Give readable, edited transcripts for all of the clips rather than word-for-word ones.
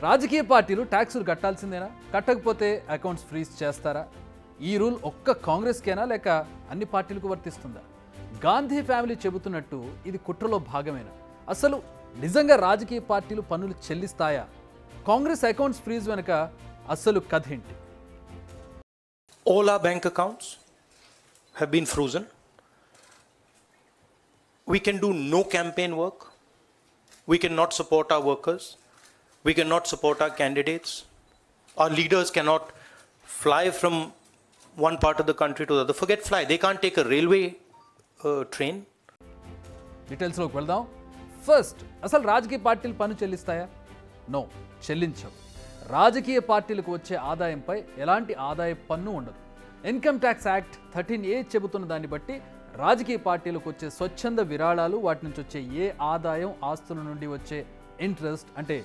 రాజకీయ పార్టీలు ట్యాక్సులు కట్టాల్సిందేనా? కట్టకపోతే అకౌంట్స్ ఫ్రీజ్ చేస్తారా? ఈ రూల్ ఒక్క కాంగ్రెస్కేనా లేక అన్ని పార్టీలకు వర్తిస్తుందా? గాంధీ ఫ్యామిలీ చెబుతున్నట్టు ఇది కుట్రలో భాగమేనా? అసలు నిజంగా రాజకీయ పార్టీలు పన్నులు చెల్లిస్తాయా? కాంగ్రెస్ అకౌంట్స్ ఫ్రీజ్ వెనుక అసలు కథ ఏంటి? All our bank accounts have been frozen. We can do no campaign work. We cannot support our workers. We cannot support our candidates. Our leaders cannot fly from one part of the country to the other. Forget fly. They can't take a railway train. డీటెయిల్స్లోకి వెళ్దాం. First, అసలు రాజకీయ పార్టీలు పన్ను చెల్లిస్తాయా? No, చెల్లించవు. రాజకీయ పార్టీలకు వచ్చే ఆదాయంపై ఎలాంటి ఆదాయ పన్ను ఉండదు. ఇన్కమ్ ట్యాక్స్ యాక్ట్ 13A చెబుతున్న దాన్ని బట్టి రాజకీయ పార్టీలకు వచ్చే స్వచ్ఛంద విరాళాలు, వాటి నుంచి వచ్చే ఏ ఆదాయం, ఆస్తుల నుండి వచ్చే ఇంట్రెస్ట్ అంటే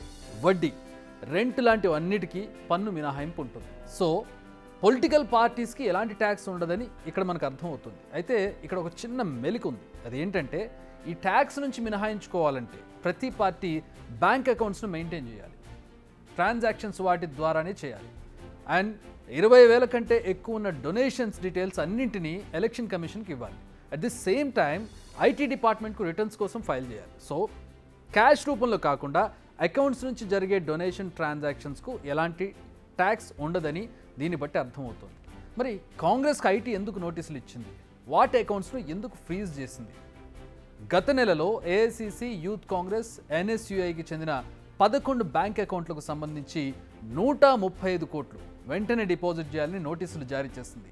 వడ్డీ, రెంట్ లాంటివన్నిటికీ పన్ను మినహాయింపు ఉంటుంది. సో పొలిటికల్ పార్టీస్కి ఎలాంటి ట్యాక్స్ ఉండదని ఇక్కడ మనకు అర్థమవుతుంది. అయితే ఇక్కడ ఒక చిన్న మెలిక ఉంది. అదేంటంటే ఈ ట్యాక్స్ నుంచి మినహాయించుకోవాలంటే ప్రతి పార్టీ బ్యాంక్ అకౌంట్స్ను మెయింటైన్ చేయాలి. ట్రాన్సాక్షన్స్ వాటి ద్వారానే చేయాలి. అండ్ 20,000 కంటే ఎక్కువ ఉన్న డొనేషన్స్ డీటెయిల్స్ అన్నింటినీ ఎలక్షన్ కమిషన్కి ఇవ్వాలి. At the same time IT డిపార్ట్మెంట్కు రిటర్న్స్ కోసం ఫైల్ చేయాలి. సో క్యాష్ రూపంలో కాకుండా అకౌంట్స్ నుంచి జరిగే డొనేషన్ ట్రాన్సాక్షన్స్కు ఎలాంటి ట్యాక్స్ ఉండదని దీన్ని బట్టి అర్థమవుతుంది. మరి కాంగ్రెస్కి ఐటీ ఎందుకు నోటీసులు ఇచ్చింది? వాటి అకౌంట్స్ను ఎందుకు ఫ్రీజ్ చేసింది? గత నెలలో ఏఐసిసి, యూత్ కాంగ్రెస్, ఎన్ఎస్యుఐకి చెందిన 11 బ్యాంక్ అకౌంట్లకు సంబంధించి 135 కోట్లు వెంటనే డిపాజిట్ చేయాలని నోటీసులు జారీ చేసింది.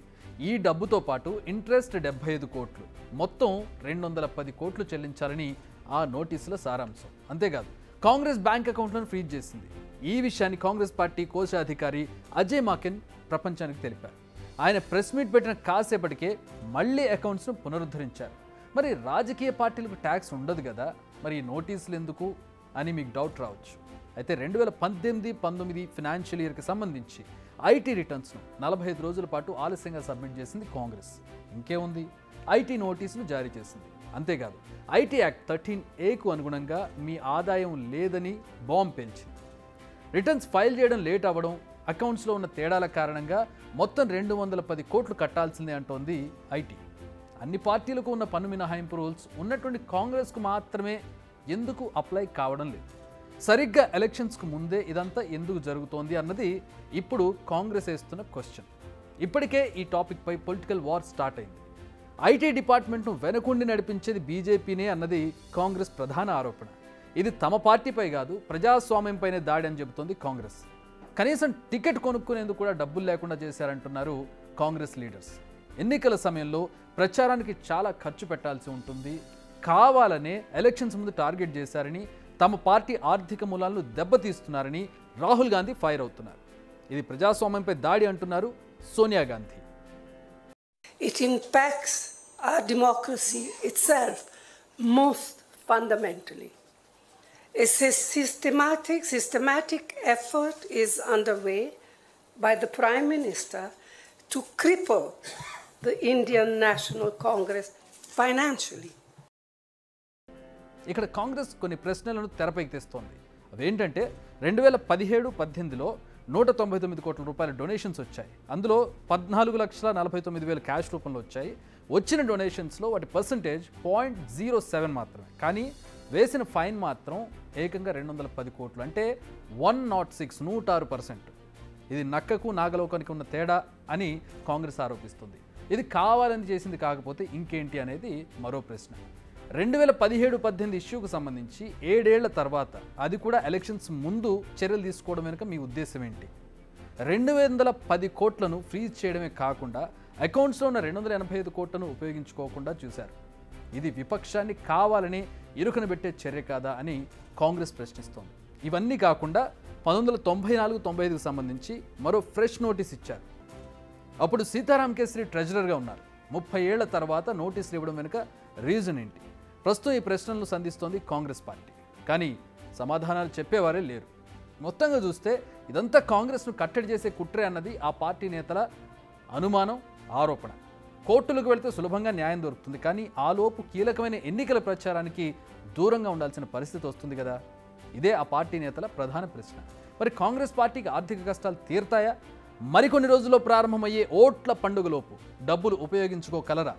ఈ డబ్బుతో పాటు ఇంట్రెస్ట్ 75 కోట్లు, మొత్తం 210 కోట్లు చెల్లించాలని ఆ నోటీసుల సారాంశం. అంతేకాదు, కాంగ్రెస్ బ్యాంక్ అకౌంట్లను ఫ్రీజ్ చేసింది. ఈ విషయాన్ని కాంగ్రెస్ పార్టీ కోశాధికారి అజయ్ మాకెన్ ప్రపంచానికి తెలిపారు. ఆయన ప్రెస్ మీట్ పెట్టిన కాసేపటికే మళ్ళీ అకౌంట్స్ను పునరుద్ధరించారు. మరి రాజకీయ పార్టీలకు ట్యాక్స్ ఉండదు కదా, మరి ఈ నోటీసులు ఎందుకు అని మీకు డౌట్ రావచ్చు. అయితే 2018-19 ఫినాన్షియల్ ఇయర్కి సంబంధించి ఐటీ రిటర్న్స్ను 45 రోజుల పాటు ఆలస్యంగా సబ్మిట్ చేసింది కాంగ్రెస్. ఇంకేముంది, ఐటీ నోటీసులు జారీ చేసింది. అంతేకాదు, ఐటీ యాక్ట్ 13Aకు అనుగుణంగా మీ ఆదాయం లేదని బాంబ్ పేల్చింది. రిటర్న్స్ ఫైల్ చేయడం లేట్ అవ్వడం, అకౌంట్స్లో ఉన్న తేడాల కారణంగా మొత్తం 210 కోట్లు కట్టాల్సిందే అంటోంది ఐటీ. అన్ని పార్టీలకు ఉన్న పన్ను మినహాయింపు రూల్స్ ఉన్నటువంటి కాంగ్రెస్కు మాత్రమే ఎందుకు అప్లై కావడం లేదు? సరిగ్గా ఎలక్షన్స్కు ముందే ఇదంతా ఎందుకు జరుగుతోంది అన్నది ఇప్పుడు కాంగ్రెస్ వేస్తున్న క్వశ్చన్. ఇప్పటికే ఈ టాపిక్పై పొలిటికల్ వార్ స్టార్ట్ అయింది. ఐటీ డిపార్ట్మెంట్ను వెనకుండి నడిపించేది బీజేపీనే అన్నది కాంగ్రెస్ ప్రధాన ఆరోపణ. ఇది తమ పార్టీపై కాదు, ప్రజాస్వామ్యంపైనే దాడి అని చెబుతోంది కాంగ్రెస్. కనీసం టికెట్ కొనుక్కునేందుకు కూడా డబ్బులు లేకుండా చేశారంటున్నారు కాంగ్రెస్ లీడర్స్. ఎన్నికల సమయంలో ప్రచారానికి చాలా ఖర్చు పెట్టాల్సి ఉంటుంది, కావాలనే ఎలక్షన్స్ ముందు టార్గెట్ చేశారని, తమ పార్టీ ఆర్థిక మూలాలను దెబ్బతీస్తున్నారని రాహుల్ గాంధీ ఫైర్ అవుతున్నారు. ఇది ప్రజాస్వామ్యంపై దాడి అంటున్నారు Sonia Gandhi. It impacts our democracy itself most fundamentally. A systematic effort is underway by the Prime Minister to cripple the Indian National Congress financially. ఇక్కడ కాంగ్రెస్ కొన్ని ప్రశ్నలను తెరపైకి తెస్తోంది. అవేంటంటే 2017-18లో 199 కోట్ల రూపాయల డొనేషన్స్ వచ్చాయి. అందులో 14,49,000 క్యాష్ రూపంలో వచ్చాయి. వచ్చిన డొనేషన్స్లో వాటి పర్సంటేజ్ 0.07 మాత్రమే. కానీ వేసిన ఫైన్ మాత్రం ఏకంగా 210 కోట్లు, అంటే 106%. ఇది నక్కకు నాగలోకానికి ఉన్న తేడా అని కాంగ్రెస్ ఆరోపిస్తుంది. ఇది కావాలని చేసింది కాకపోతే ఇంకేంటి అనేది మరో ప్రశ్న. 2017-18 ఇష్యూకు సంబంధించి 7 ఏళ్ల తర్వాత, అది కూడా ఎలక్షన్స్ ముందు చర్యలు తీసుకోవడం వెనుక మీ ఉద్దేశం ఏంటి? 210 కోట్లను ఫ్రీజ్ చేయడమే కాకుండా అకౌంట్స్లో ఉన్న 285 కోట్లను ఉపయోగించుకోకుండా చూశారు. ఇది విపక్షాన్ని కావాలని ఇరుకన పెట్టే చర్య కాదా అని కాంగ్రెస్ ప్రశ్నిస్తోంది. ఇవన్నీ కాకుండా 1994-95కు సంబంధించి మరో ఫ్రెష్ నోటీస్ ఇచ్చారు. అప్పుడు సీతారాం కేసరి ట్రెజరర్గా ఉన్నారు. 30 ఏళ్ల తర్వాత నోటీసులు ఇవ్వడం వెనుక రీజన్ ఏంటి? ప్రస్తుతం ఈ ప్రశ్నలను సంధిస్తోంది కాంగ్రెస్ పార్టీ. కానీ సమాధానాలు చెప్పేవారే లేరు. మొత్తంగా చూస్తే ఇదంతా కాంగ్రెస్ను కట్టడి చేసే కుట్రే అన్నది ఆ పార్టీ నేతల అనుమానం, ఆరోపణ. కోర్టులకు వెళ్తే సులభంగా న్యాయం దొరుకుతుంది, కానీ ఆలోపు కీలకమైన ఎన్నికల ప్రచారానికి దూరంగా ఉండాల్సిన పరిస్థితి వస్తుంది కదా. ఇదే ఆ పార్టీ నేతల ప్రధాన ప్రశ్న. మరి కాంగ్రెస్ పార్టీకి ఆర్థిక కష్టాలు తీరుతాయా? మరికొన్ని రోజుల్లో ప్రారంభమయ్యే ఓట్ల పండుగలోపు డబ్బులు ఉపయోగించుకోగలరా?